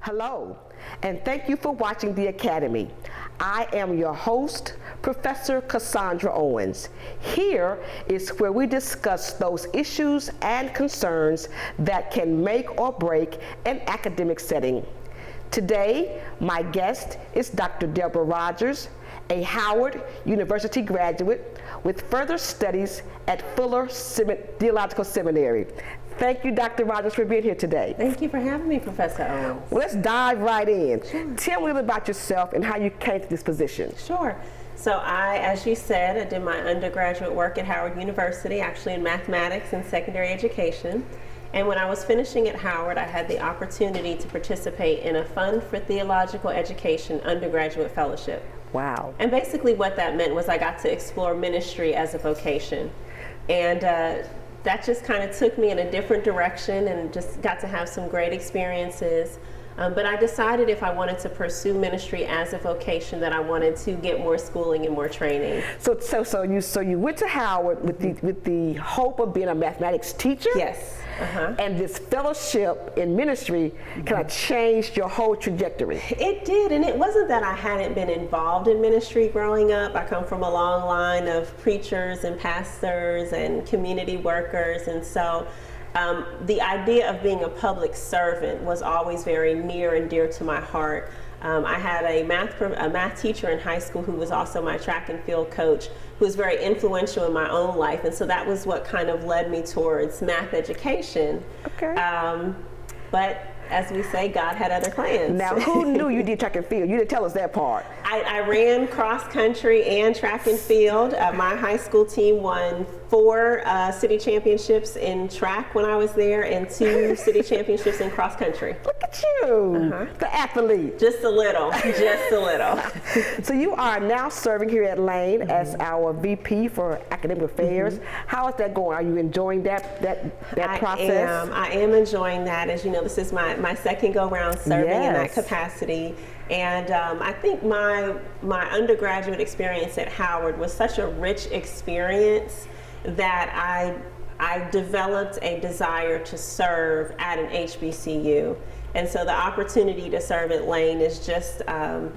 Hello, and thank you for watching the Academy. I am your host, Professor Casandra Owens. Here is where we discuss those issues and concerns that can make or break an academic setting. Today, my guest is Dr. Deborah Rogers, a Howard University graduate with further studies at Fuller Theological Seminary. Thank you, Dr. Rogers, for being here today. Thank you for having me, Professor Owens. Well, let's dive right in. Sure. Tell me a little about yourself and how you came to this position. Sure. So as you said, I did my undergraduate work at Howard University, actually in mathematics and secondary education. And when I was finishing at Howard, I had the opportunity to participate in a Fund for Theological Education undergraduate fellowship. Wow. And basically what that meant was I got to explore ministry as a vocation. And that just kind of took me in a different direction and just got to have some great experiences. But I decided if I wanted to pursue ministry as a vocation that I wanted to get more schooling and more training. So you went to Howard with the hope of being a mathematics teacher? Yes. And this fellowship in ministry kind of changed your whole trajectory. It did, and it wasn't that I hadn't been involved in ministry growing up. I come from a long line of preachers and pastors and community workers, and so the idea of being a public servant was always very near and dear to my heart. I had a math teacher in high school who was also my track and field coach, who was very influential in my own life, and so that was what kind of led me towards math education. Okay. But as we say, God had other plans. Now, who knew you did track and field? You didn't tell us that part. I ran cross country and track and field. My high school team won 4 city championships in track when I was there and 2 city championships in cross country. Look at you, the athlete. Just a little, just a little. So you are now serving here at Lane as our VP for Academic Affairs. How is that going? Are you enjoying that process? I am enjoying that. As you know, this is my second go-round serving in that capacity. And I think my undergraduate experience at Howard was such a rich experience that I developed a desire to serve at an HBCU. And so the opportunity to serve at Lane is just,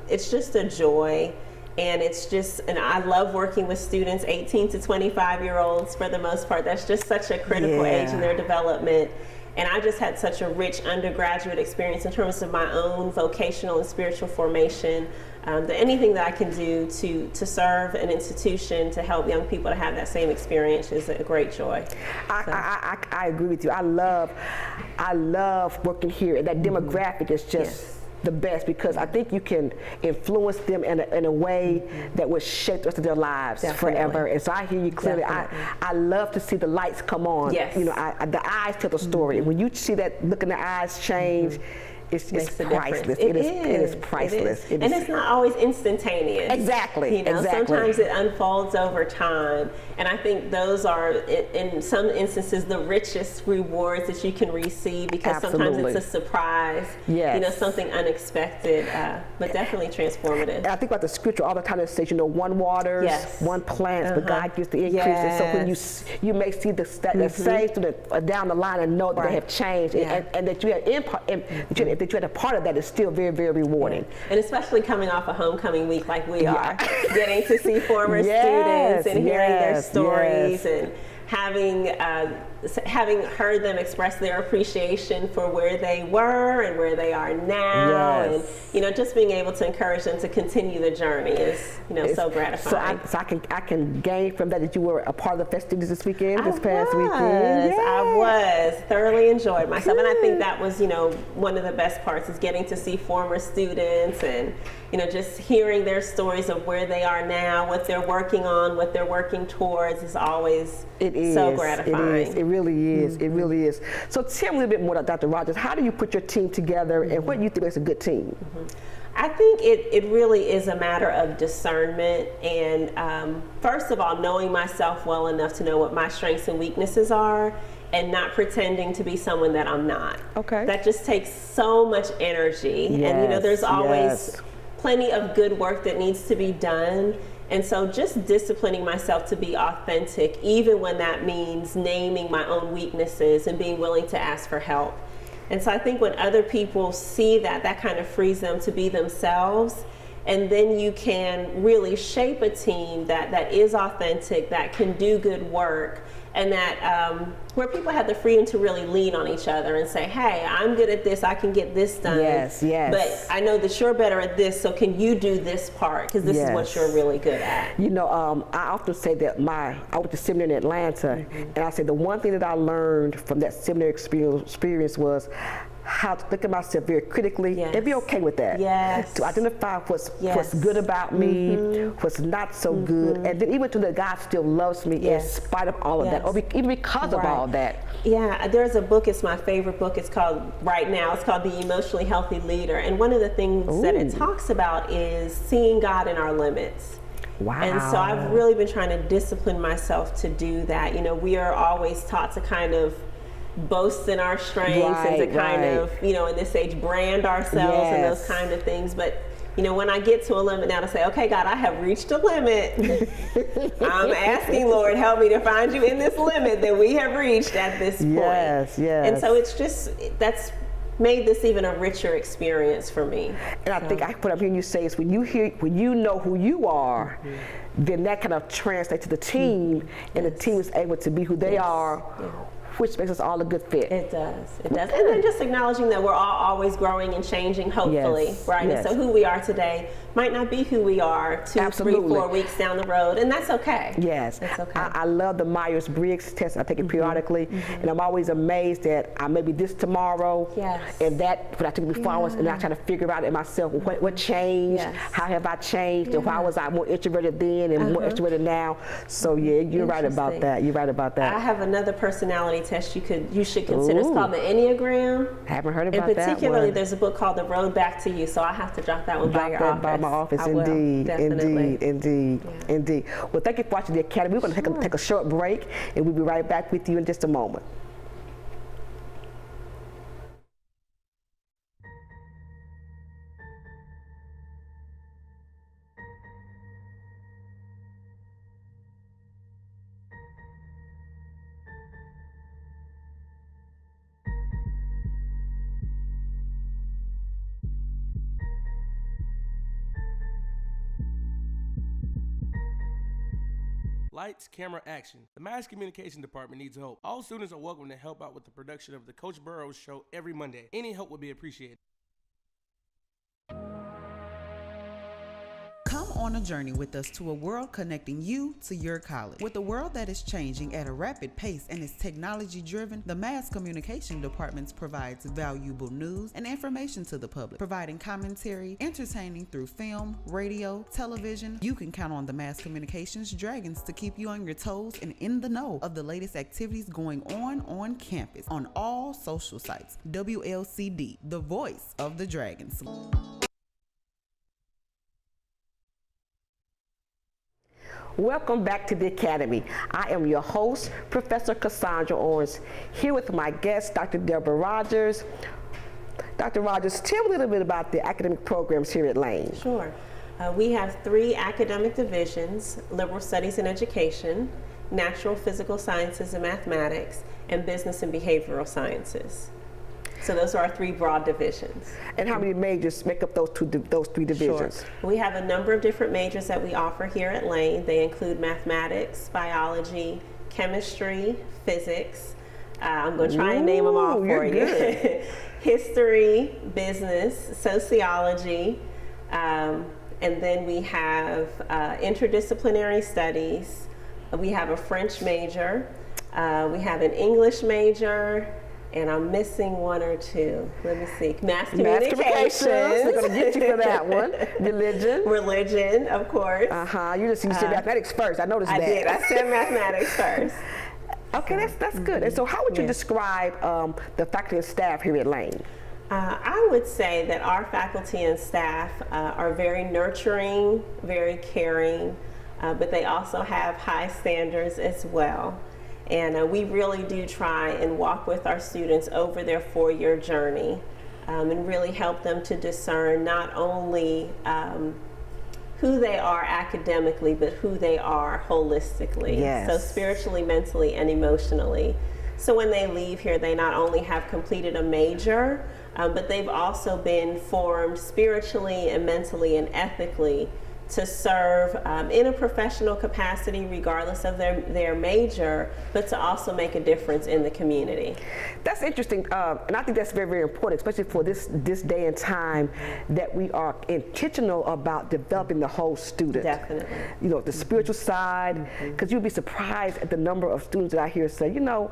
it's just a joy. And I love working with students, 18 to 25-year-olds for the most part. That's just such a critical age in their development. And I just had such a rich undergraduate experience in terms of my own vocational and spiritual formation. That anything that I can do to serve an institution to help young people to have that same experience is a great joy. I agree with you. I love working here. That demographic is just the best, because I think you can influence them in a way that will shape the rest of their lives forever. And so I hear you clearly. I love to see the lights come on. Yes. You know, the eyes tell the story. And when you see that look in the eyes change, it's priceless. It is priceless. And it's not always instantaneous. Exactly. You know, sometimes it unfolds over time. And I think those are, in some instances, the richest rewards that you can receive, because sometimes it's a surprise, you know, something unexpected, but definitely transformative. And I think about the scripture all the time that says, you know, one waters, one plants, but God gives the increase. And so when you may see the same down the line and know that they have changed, and that you had that you had a part of that is still very, very rewarding. And especially coming off a homecoming week like we are, getting to see former students and hearing their stories and having heard them express their appreciation for where they were and where they are now, and you know, just being able to encourage them to continue the journey is, you know, so gratifying. So I can gain from that you were a part of the festivities this past weekend. I was thoroughly enjoyed myself. And I think that was, you know, one of the best parts, is getting to see former students and, you know, just hearing their stories of where they are now, what they're working on, what they're working towards is always so gratifying. It really is. It really is. So tell me a little bit more about Dr. Rogers. How do you put your team together, and what do you think makes a good team? I think it really is a matter of discernment, and first of all, knowing myself well enough to know what my strengths and weaknesses are, and not pretending to be someone that I'm not. Okay. That just takes so much energy, and you know, there's always plenty of good work that needs to be done. And so just disciplining myself to be authentic, even when that means naming my own weaknesses and being willing to ask for help. And so I think when other people see that, that kind of frees them to be themselves. And then you can really shape a team that is authentic, that can do good work, and that where people have the freedom to really lean on each other and say, hey, I'm good at this, I can get this done. Yes, yes. But I know that you're better at this, so can you do this part? Because this is what you're really good at. You know, I often say that I went to seminary in Atlanta, and I say the one thing that I learned from that seminary experience was how to look at myself very critically and be okay with that. Yes. To identify what's good about me, what's not so good, and then even to that God still loves me in spite of all of that, or even because of all that. Yeah, there's a book, it's my favorite book, it's called, right now, it's called The Emotionally Healthy Leader. And one of the things that it talks about is seeing God in our limits. Wow. And so I've really been trying to discipline myself to do that. You know, we are always taught to kind of boast in our strengths and to kind of, you know, in this age, brand ourselves and those kind of things. But, you know, when I get to a limit now to say, okay, God, I have reached a limit. I'm asking, Lord, help me to find you in this limit that we have reached at this point. Yes, yes. And so it's just, that's made this even a richer experience for me. And I think what I'm hearing you say is when you know who you are, then that kind of translates to the team, and the team is able to be who they are. Which makes us all a good fit. It does, it does. And then just acknowledging that we're all always growing and changing, hopefully, right? And so who we are today might not be who we are 2, 3, 4 weeks down the road, and that's okay. Yes. It's okay. I love the Myers-Briggs Test. I take it periodically, and I'm always amazed that I may be this tomorrow, and that when I took it before I was, and I try to figure out it myself, what changed, how have I changed, and why was I more introverted then and more extroverted now. So yeah, you're right about that. You're right about that. I have another personality test you should consider. It's called the Enneagram. Haven't heard about that. And particularly, there's a book called The Road Back to You. So I have to jot that one by my office. I will, definitely. Indeed. Well, thank you for watching the Academy. We're going to take a short break, and we'll be right back with you in just a moment. Lights, camera, action. The Mass Communication Department needs help. All students are welcome to help out with the production of the Coach Burrows Show every Monday. Any help would be appreciated. Come on a journey with us to a world connecting you to your college. With a world that is changing at a rapid pace and is technology driven, the Mass Communication Department provides valuable news and information to the public, providing commentary, entertaining through film, radio, television. You can count on the Mass Communications Dragons to keep you on your toes and in the know of the latest activities going on campus on all social sites. WLCD, the voice of the Dragons. Welcome back to the Academy. I am your host, Professor Casandra Owens, here with my guest, Dr. Deborah Rogers. Dr. Rogers, tell me a little bit about the academic programs here at Lane. Sure. We have 3 academic divisions: Liberal Studies and Education, Natural Physical Sciences and Mathematics, and Business and Behavioral Sciences. So those are our 3 broad divisions. And how many majors make up those 3 divisions? Sure. We have a number of different majors that we offer here at Lane. They include mathematics, biology, chemistry, physics. I'm going to try and name them all for you. History, business, sociology, and then we have interdisciplinary studies. We have a French major. We have an English major. And I'm missing 1 or 2. Let me see. Mass communications. We're going to get you for that one. Religion, of course. You said mathematics first. I noticed that. I did. I said mathematics first. Okay, that's good. And so how would you describe the faculty and staff here at Lane? I would say that our faculty and staff are very nurturing, very caring, but they also have high standards as well. And we really do try and walk with our students over their 4-year journey and really help them to discern not only who they are academically, but who they are holistically. Yes. So spiritually, mentally, and emotionally. So when they leave here, they not only have completed a major, but they've also been formed spiritually and mentally and ethically to serve in a professional capacity regardless of their major, but to also make a difference in the community. That's interesting, and I think that's very, very important, especially for this day and time, that we are intentional about developing the whole student. Definitely. You know, the spiritual side, because you'd be surprised at the number of students that I hear say, you know,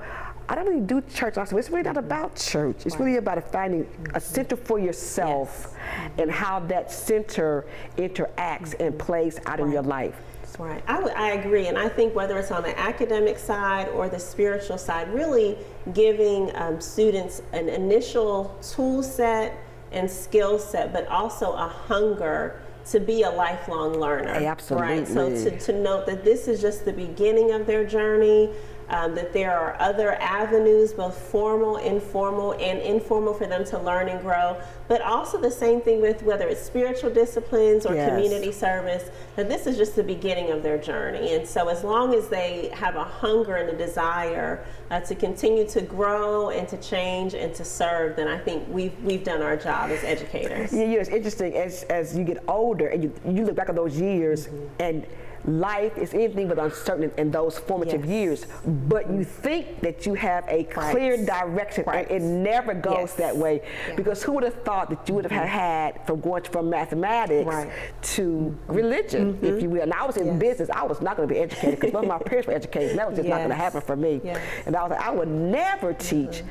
I don't really do church. I said, it's really not about church. It's really about finding a center for yourself and how that center interacts and plays out in your life. Right. I agree. And I think whether it's on the academic side or the spiritual side, really giving students an initial tool set and skill set, but also a hunger to be a lifelong learner. Absolutely. Right. So to note that this is just the beginning of their journey, that there are other avenues, both formal, informal, and informal for them to learn and grow, but also the same thing with whether it's spiritual disciplines or community service, that this is just the beginning of their journey. And so as long as they have a hunger and a desire to continue to grow and to change and to serve, then I think we've done our job as educators. Yeah, it's interesting as you get older and you look back at those years and life is anything but uncertain in those formative years, but you think that you have a clear direction, and it never goes that way, because who would have thought that you would have had from going from mathematics to religion, if you will. And I was in business. I was not going to be educated because both my parents were educated, and that was just not going to happen for me. And I was like, I would never teach.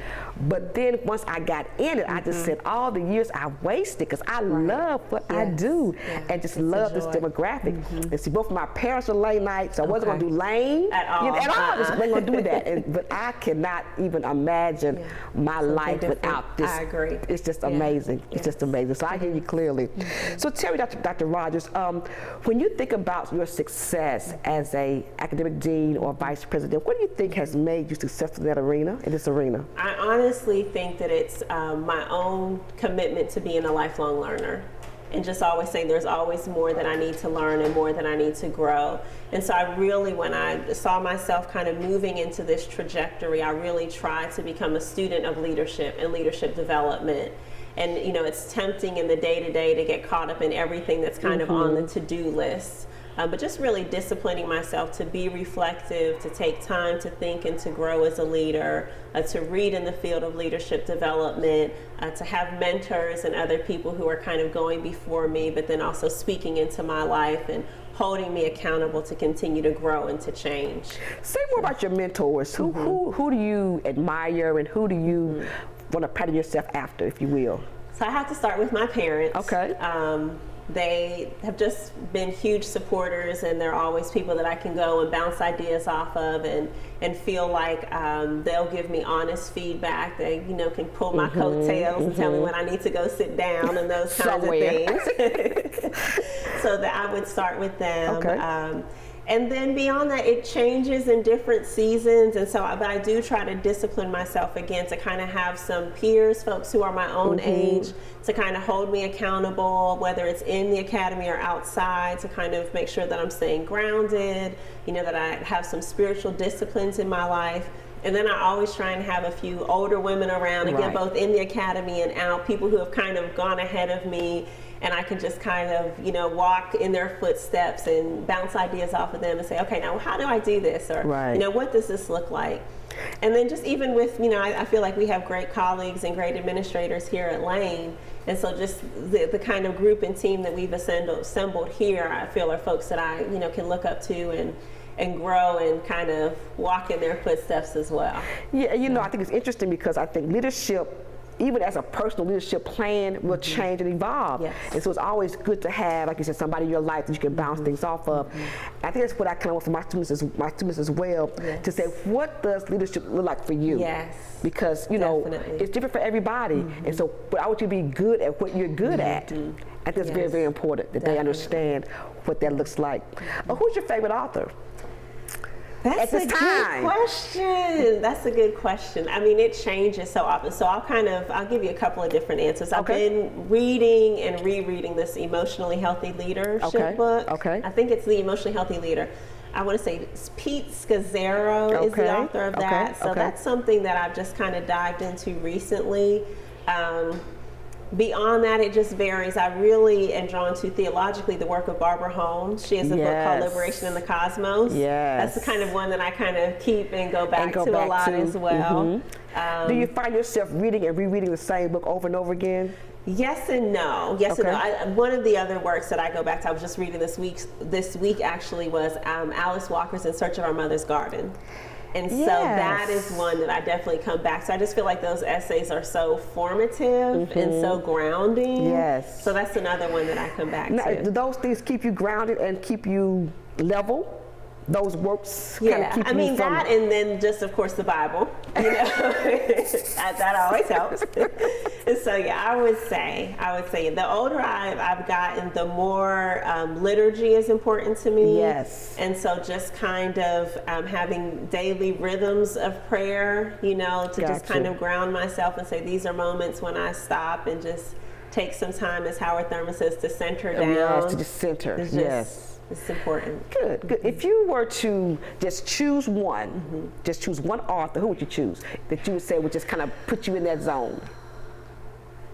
But then once I got in it, I just said all the years I wasted, because I love what I do and just love this demographic. And see, both of my parents were late nights, so I wasn't going to do lane at all. I just wasn't going to do that. But I cannot even imagine my life without this. I agree. It's just amazing. It's just amazing. So I hear you clearly. So tell me, Dr. Rogers, when you think about your success as a academic dean or vice president, what do you think has made you successful in this arena? I honestly think that it's my own commitment to being a lifelong learner, and just always saying there's always more that I need to learn and more that I need to grow. And so I really, when I saw myself kind of moving into this trajectory, I really tried to become a student of leadership and leadership development. And you know, it's tempting in the day-to-day to get caught up in everything that's kind of on the to-do list. But just really disciplining myself to be reflective, to take time to think and to grow as a leader, to read in the field of leadership development, to have mentors and other people who are kind of going before me, but then also speaking into my life and holding me accountable to continue to grow and to change. Say more about your mentors. Who do you admire, and who do you want to pattern yourself after, if you will? So I have to start with my parents. Okay. They have just been huge supporters, and they're always people that I can go and bounce ideas off of and feel like they'll give me honest feedback. They, you know, can pull my coattails and tell me when I need to go sit down and those kinds of things. So that I would start with them. Okay. And then beyond that, it changes in different seasons. And so, but I do try to discipline myself again to kind of have some peers, folks who are my own age, to kind of hold me accountable, whether it's in the academy or outside, to kind of make sure that I'm staying grounded, you know, that I have some spiritual disciplines in my life. And then I always try and have a few older women around, again, both in the academy and out, people who have kind of gone ahead of me, and I can just kind of, you know, walk in their footsteps and bounce ideas off of them and say, okay, now how do I do this? Or, you know, what does this look like? And then just even with, you know, I feel like we have great colleagues and great administrators here at Lane. And so just the kind of group and team that we've assembled here, I feel are folks that I, you know, can look up to and grow and kind of walk in their footsteps as well. Yeah, you know, I think it's interesting because I think leadership, even as a personal leadership plan, will change and evolve. And so it's always good to have, like you said, somebody in your life that you can bounce things off of. I think that's what I kind of want for my students as well, to say, what does leadership look like for you? Because, you know, it's different for everybody. And so, but I want you to be good at what you're good at. I think it's very, very important that they understand what that looks like. Who's your favorite author? That's a good question. That's a good question. I mean, it changes so often. So I'll give you a couple of different answers. I've been reading and rereading this Emotionally Healthy Leadership book. I think it's The Emotionally Healthy Leader. I want to say Pete Scazzaro is the author of that. So that's something that I've just kind of dived into recently. Beyond that, it just varies. I really am drawn to theologically the work of Barbara Holmes. She has a book called Liberation in the Cosmos. That's the kind of one that I kind of keep and go back to a lot as well. Do you find yourself reading and rereading the same book over and over again? Yes and no. Yes and no. One of the other works that I go back to, I was just reading this week actually, was Alice Walker's In Search of Our Mother's Garden. And so that is one that I definitely come back to. I just feel like those essays are so formative and so grounding. So that's another one that I come back to. Do those things keep you grounded and keep you level? Those works kind of keep I mean, that, and then just of course the Bible, you know, that always helps. And so I would say the older I've gotten, the more liturgy is important to me. And so just kind of having daily rhythms of prayer, you know, to just kind of ground myself and say these are moments when I stop and just take some time, as Howard Thurman says, to center down. To just center. It's important. Good. If you were to just choose one, just choose one author, who would you choose that you would say would just kind of put you in that zone?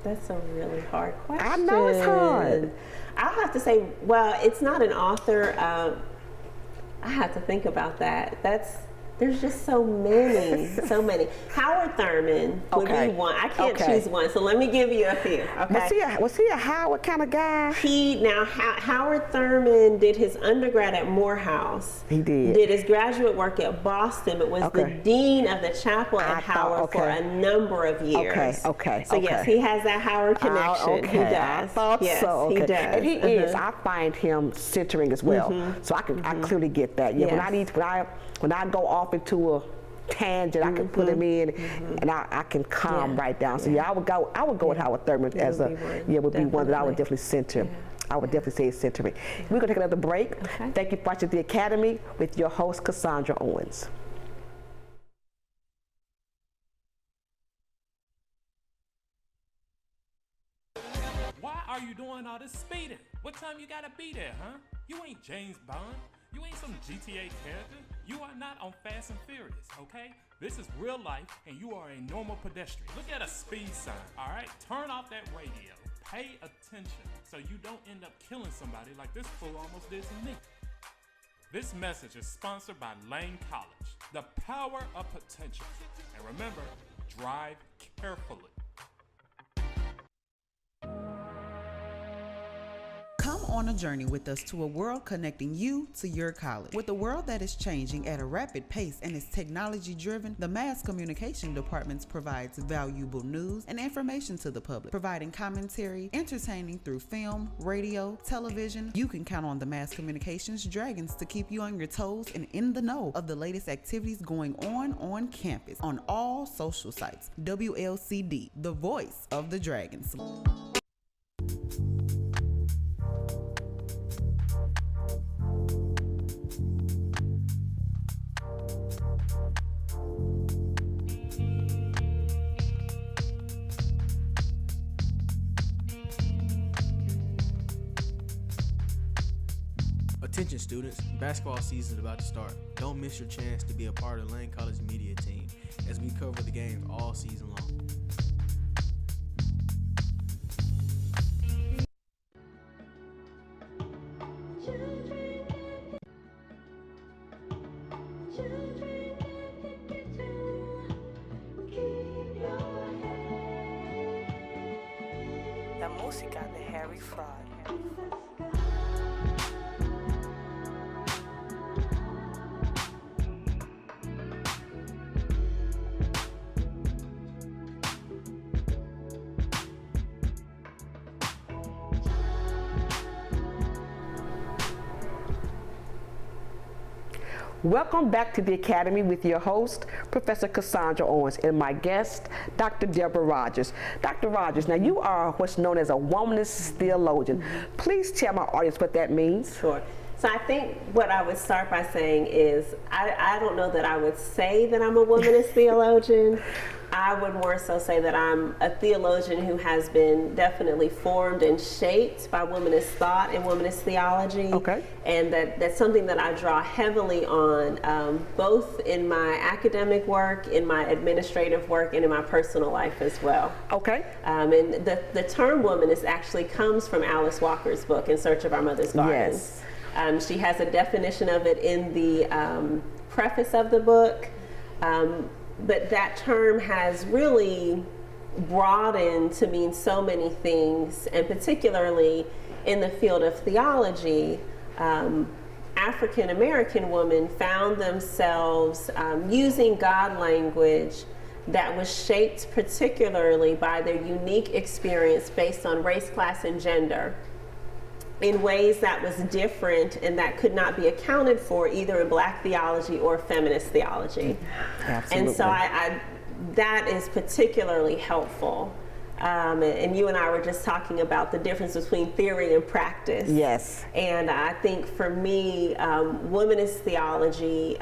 That's a really hard question. I know it's hard. I'll have to say, well, it's not an author. I have to think about that. There's just so many. Howard Thurman would be one. I can't choose one, so let me give you a few. Was he a Howard kind of guy? Howard Thurman did his undergrad at Morehouse. He did. Did his graduate work at Boston, but was the dean of the chapel at Howard for a number of years. So yes, he has that Howard connection. He does. I thought so. He does. And he is. I find him centering as well. So I clearly get that. When I go off into a tangent, I can put him in, and I can calm right down. So I would go with Howard Thurman as one that I would definitely center. I would definitely say it's centering. We're gonna take another break. Thank you for watching The Academy with your host Casandra Owens. Why are you doing all this speeding? What time you gotta be there, huh? You ain't James Bond. You ain't some GTA character. You are not on Fast and Furious, okay? This is real life, and you are a normal pedestrian. Look at a speed sign, all right? Turn off that radio. Pay attention so you don't end up killing somebody like this fool almost did to me. This message is sponsored by Lane College, the power of potential. And remember, drive carefully. Come on a journey with us to a world connecting you to your college. With a world that is changing at a rapid pace and is technology driven, the Mass Communication Department provides valuable news and information to the public, providing commentary, entertaining through film, radio, television. You can count on the Mass Communications Dragons to keep you on your toes and in the know of the latest activities going on campus, on all social sites. WLCD, the voice of the Dragons. Attention students, basketball season is about to start. Don't miss your chance to be a part of Lane College media team as we cover the games all season long. La música de Harry Fraud. Welcome back to the Academy with your host, Professor Casandra Owens, and my guest, Dr. Deborah Rogers. Dr. Rogers, now you are what's known as a womanist theologian. Please tell my audience what that means. Sure. So I think what I would start by saying is I don't know that I would say that I'm a womanist theologian. I would more so say that I'm a theologian who has been definitely formed and shaped by womanist thought and womanist theology. Okay. And that's something that I draw heavily on, both in my academic work, in my administrative work, and in my personal life as well. Okay. And the term womanist actually comes from Alice Walker's book, In Search of Our Mother's Garden. Yes. She has a definition of it in the preface of the book. But that term has really broadened to mean so many things, and particularly in the field of theology, African American women found themselves using God language that was shaped particularly by their unique experience based on race, class, and gender, in ways that was different and that could not be accounted for either in Black theology or feminist theology. Absolutely. And so that is particularly helpful. And you and I were just talking about the difference between theory and practice. Yes. And I think for me, womanist theology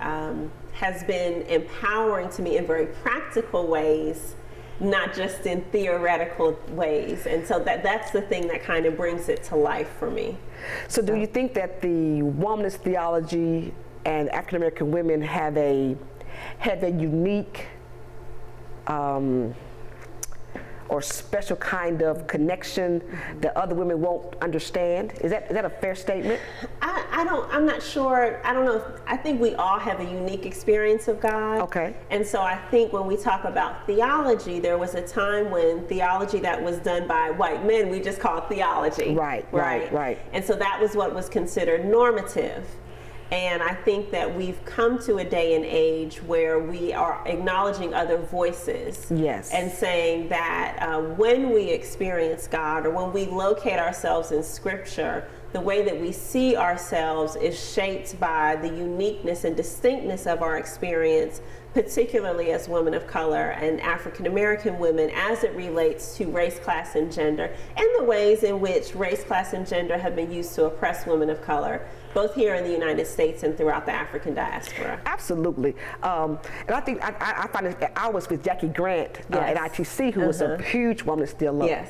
has been empowering to me in very practical ways, not just in theoretical ways. And so that's the thing that kind of brings it to life for me. So do you think that the womanist theology and African American women have a unique or special kind of connection that other women won't understand? Is that a fair statement? I'm not sure. I don't know. I think we all have a unique experience of God. Okay. And so I think when we talk about theology, there was a time when theology that was done by white men, we just called theology. Right. And so that was what was considered normative. And I think that we've come to a day and age where we are acknowledging other voices. Yes. And saying that when we experience God, or when we locate ourselves in Scripture, the way that we see ourselves is shaped by the uniqueness and distinctness of our experience, particularly as women of color and African American women, as it relates to race, class, and gender, and the ways in which race, class, and gender have been used to oppress women of color, both here in the United States and throughout the African diaspora. Absolutely. And I think I find it, I was with Jackie Grant at ITC, who was a huge womanist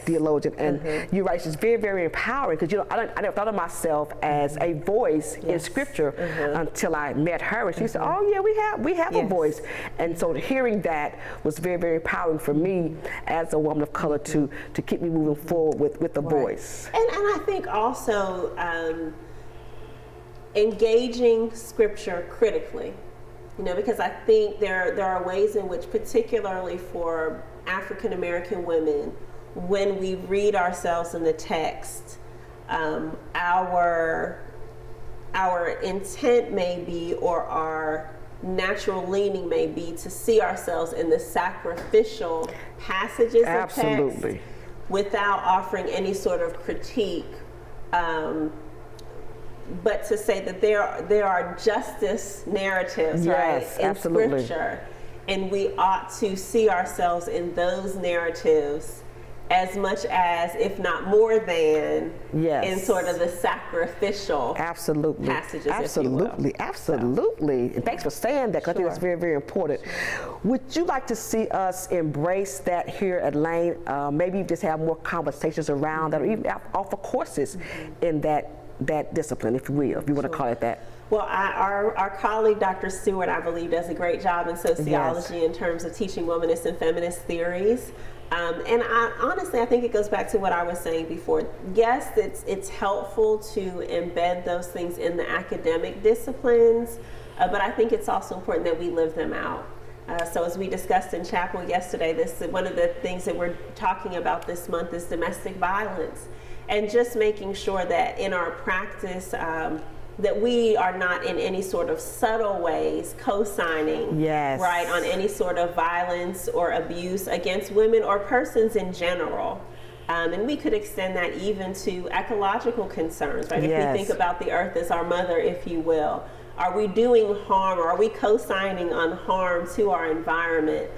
theologian. And you're right, she's very, very empowering, because I never thought of myself as a voice in Scripture until I met her. And she said, oh yeah, we have a voice. And so hearing that was very, very empowering for me as a woman of color to keep me moving forward with a voice. And I think also engaging Scripture critically, because I think there are ways in which, particularly for African American women, when we read ourselves in the text, our intent may be, or our natural leaning may be, to see ourselves in the sacrificial passages of text without offering any sort of critique, but to say that there are justice narratives, right, in Scripture, and we ought to see ourselves in those narratives as much as, if not more than, in sort of the sacrificial passages, Absolutely. And thanks for saying that, because I think that's very, very important. Would you like to see us embrace that here at Lane? Maybe just have more conversations around that, or even offer courses in that discipline, if you will, if you want to call it that. Well, our colleague, Dr. Stewart, I believe, does a great job in sociology in terms of teaching womanist and feminist theories. And honestly, I think it goes back to what I was saying before. Yes, it's helpful to embed those things in the academic disciplines, but I think it's also important that we live them out. So as we discussed in chapel yesterday, one of the things that we're talking about this month is domestic violence. And just making sure that in our practice, that we are not in any sort of subtle ways co-signing right, on any sort of violence or abuse against women or persons in general. And we could extend that even to ecological concerns, right? If we think about the earth as our mother, if you will, are we doing harm, or are we co-signing on harm to our environment?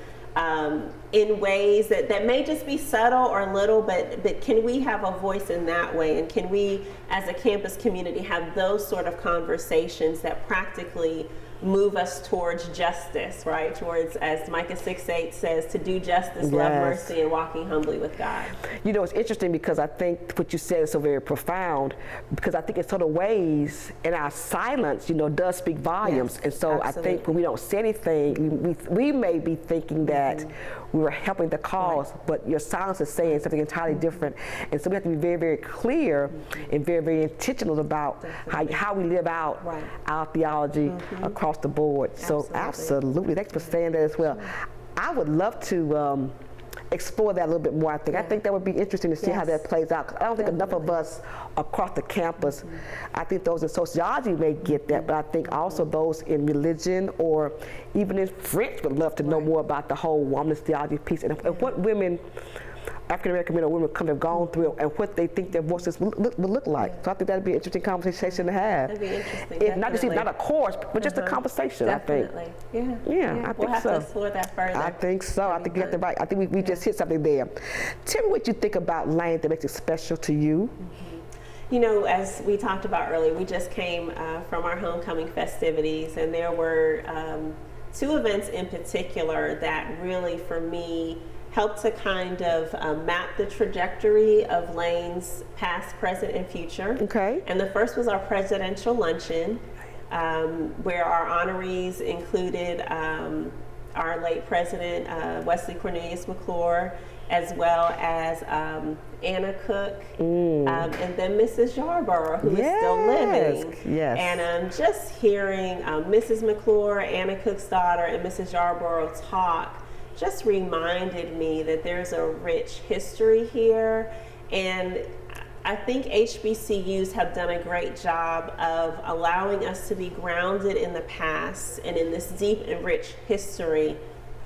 in ways that may just be subtle or little, but can we have a voice in that way? And can we, as a campus community, have those sort of conversations that practically move us towards justice, right? Towards, as Micah 6:8 says, to do justice, love mercy, and walking humbly with God. You know, it's interesting because I think what you said is so very profound, because I think in sort of ways, in our silence, you know, does speak volumes. Yes, and so absolutely. I think when we don't say anything, we may be thinking that we were helping the cause, but your silence is saying something entirely different. And so we have to be very, very clear and very, very intentional about how we live out our theology across the board. So absolutely, thanks for saying that as well. I would love to explore that a little bit more. I think that would be interesting to see how that plays out. I don't think enough of us across the campus, I think those in sociology may get that, but I think also those in religion or even in French would love to know more about the whole womanist theology piece and what women, African American men or women have gone through and what they think their voices will look like. So I think that'd be an interesting conversation to have. That'd be interesting. Not a course, but just a conversation. Definitely. I think. Yeah, I think we'll have so. to explore that further. I think so. I think you have to right. I think we just hit something there. Tell me what you think about Lane that makes it special to you. You know, as we talked about earlier, we just came from our homecoming festivities, and there were two events in particular that really, for me, helped to kind of map the trajectory of Lane's past, present, and future. Okay. And the first was our presidential luncheon, where our honorees included our late president, Wesley Cornelius McClure, as well as Anna Cook, and then Mrs. Yarborough, who is still living. Yes. And just hearing Mrs. McClure, Anna Cook's daughter, and Mrs. Yarborough talk just reminded me that there's a rich history here. And I think HBCUs have done a great job of allowing us to be grounded in the past and in this deep and rich history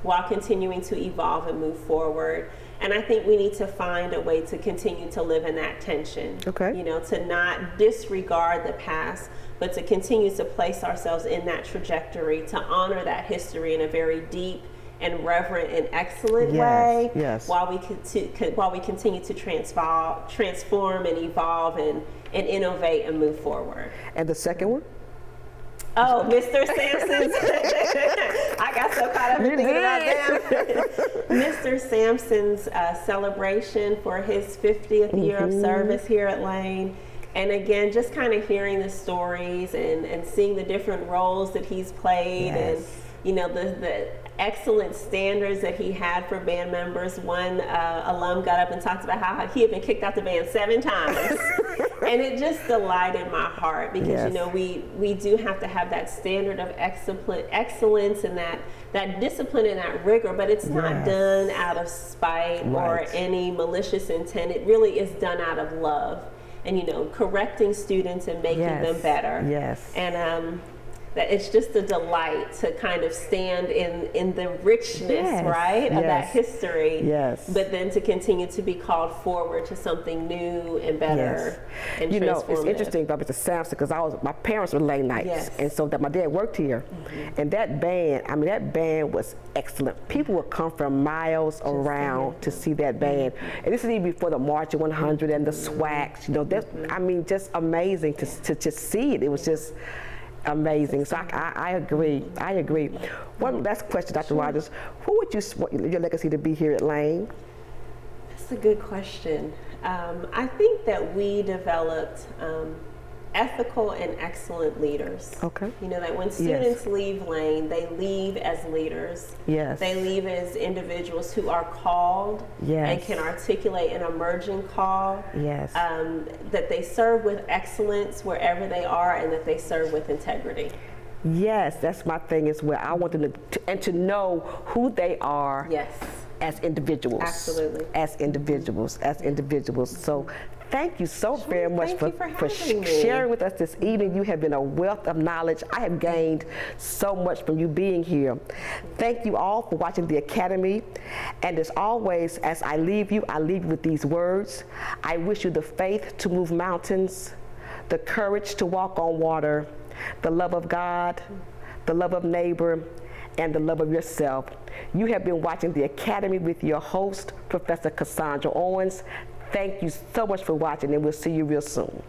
while continuing to evolve and move forward. And I think we need to find a way to continue to live in that tension. Okay. You know, to not disregard the past, but to continue to place ourselves in that trajectory, to honor that history in a very deep and reverent and excellent way, while we continue to transform and evolve and innovate and move forward. And the second one? Oh, Mr. Sampson's. I got so caught up in thinking about them. Mr. Sampson's celebration for his 50th year of service here at Lane. And again, just kind of hearing the stories and seeing the different roles that he's played and, you know, the excellent standards that he had for band members. One alum got up and talked about how he had been kicked out the band 7 times. And it just delighted my heart because, you know, we do have to have that standard of excellence and that discipline and that rigor, but it's not done out of spite or any malicious intent. It really is done out of love and, you know, correcting students and making them better. And that it's just a delight to kind of stand in the richness, right, of that history, but then to continue to be called forward to something new and better and you know, it's transformative. interesting about Mr. Sampson because my parents were Lane Knights, and so that my dad worked here, and that band was excellent. People would come from miles around to see that band, and this is even before the March of 100 and the SWACs. You know, that's I mean, just amazing to just see it. It was just amazing. So I agree. One last question, Dr. Rogers. Who would you want your legacy to be here at Lane? That's a good question. I think that we developed ethical and excellent leaders. Okay. You know, that when students leave Lane, they leave as leaders. They leave as individuals who are called and can articulate an emerging call. That they serve with excellence wherever they are and that they serve with integrity. Yes, that's my thing as well. I want them to know who they are as individuals. Absolutely. As individuals. So thank you so very much for sharing with us this evening. You have been a wealth of knowledge. I have gained so much from you being here. Thank you all for watching the Academy. And as always, as I leave you with these words. I wish you the faith to move mountains, the courage to walk on water, the love of God, the love of neighbor, and the love of yourself. You have been watching The Academy with your host, Professor Casandra Owens. Thank you so much for watching, and we'll see you real soon.